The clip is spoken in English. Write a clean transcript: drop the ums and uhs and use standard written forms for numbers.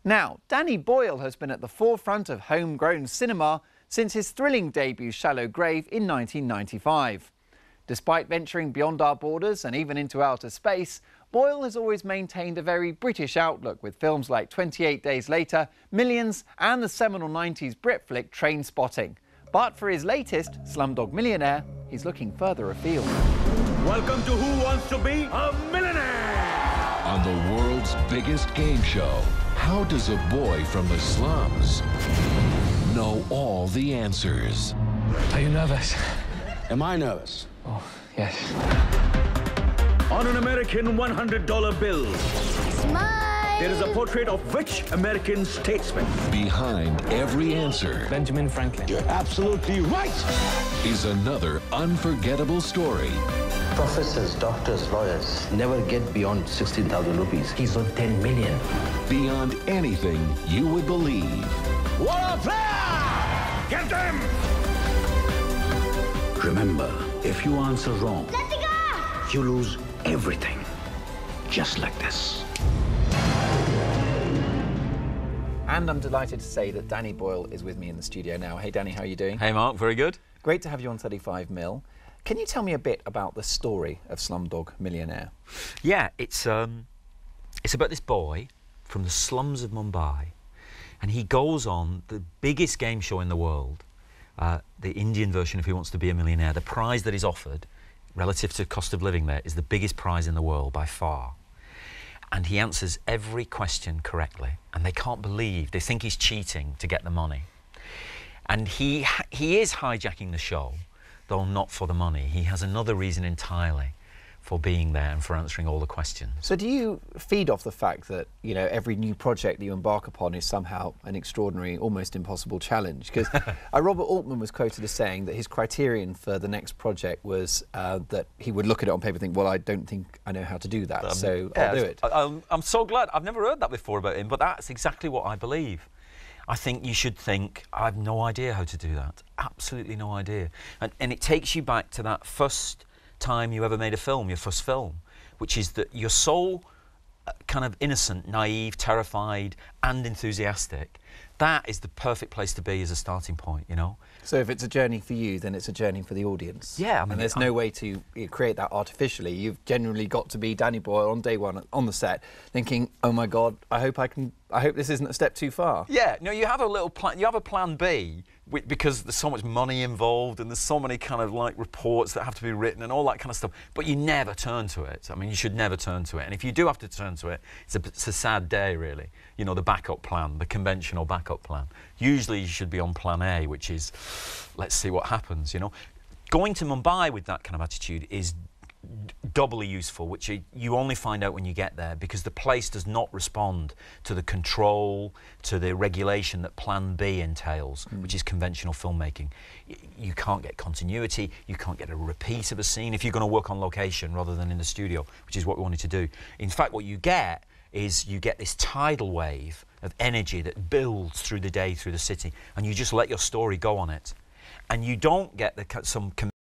Now, Danny Boyle has been at the forefront of homegrown cinema since his thrilling debut Shallow Grave in 1995. Despite venturing beyond our borders and even into outer space, Boyle has always maintained a very British outlook with films like 28 Days Later, Millions and the seminal 90s Brit flick Trainspotting. But for his latest, Slumdog Millionaire, he's looking further afield. Welcome to Who Wants to Be a Millionaire? On the world's biggest game show, how does a boy from the slums know all the answers? Are you nervous? Am I nervous? Oh, yes. On an American $100 bill, Smile! there is a portrait of which American statesman? Behind every answer Benjamin Franklin. You're absolutely right! is another unforgettable story. Professors, doctors, lawyers never get beyond 16,000 rupees. He's on 10 million. Beyond anything you would believe. What a player! Get them! Remember, if you answer wrong, Let it go! you lose everything. Just like this. And I'm delighted to say that Danny Boyle is with me in the studio now. Hey Danny, how are you doing? Hey Mark, very good. Great to have you on 35 Mil. Can you tell me a bit about the story of Slumdog Millionaire? Yeah, it's about this boy from the slums of Mumbai, and he goes on the biggest game show in the world, the Indian version of Who Wants to Be a Millionaire. The prize that is offered, relative to cost of living there, is the biggest prize in the world by far. And he answers every question correctly, and they can't believe, they think he's cheating to get the money. And he is hijacking the show, though not for the money. He has another reason entirely for being there and for answering all the questions. So do you feed off the fact that, you know, every new project that you embark upon is somehow an extraordinary, almost impossible challenge? Because Robert Altman was quoted as saying that his criterion for the next project was that he would look at it on paper and think, well, I don't think I know how to do that, so I'll do it. I'm so glad. I've never heard that before about him, but that's exactly what I believe. I think you should think, I have no idea how to do that. Absolutely no idea. And it takes you back to that first time you ever made a film, your first film, which is that you're so kind of innocent, naive, terrified and enthusiastic. That is the perfect place to be as a starting point, you know? So if it's a journey for you, then it's a journey for the audience. Yeah, I mean, and there's no way to create that artificially. You've genuinely got to be Danny Boyle on day one on the set, thinking, "Oh my God, I hope this isn't a step too far." Yeah, no, you have a little plan. You have a plan B because there's so much money involved and there's so many kind of like reports that have to be written and all that kind of stuff. But you never turn to it. I mean, you should never turn to it. And if you do have to turn to it, it's a sad day, really. You know, the backup plan, the conventional backup plan. Usually you should be on plan A, which is, let's see what happens, you know. Going to Mumbai with that kind of attitude is doubly useful, which you only find out when you get there, because the place does not respond to the control, to the regulation that plan B entails, which is conventional filmmaking. You can't get continuity, you can't get a repeat of a scene if you're going to work on location rather than in the studio, which is what we wanted to do. In fact, what you get is you get this tidal wave of energy that builds through the day, through the city, and you just let your story go on it. And you don't get some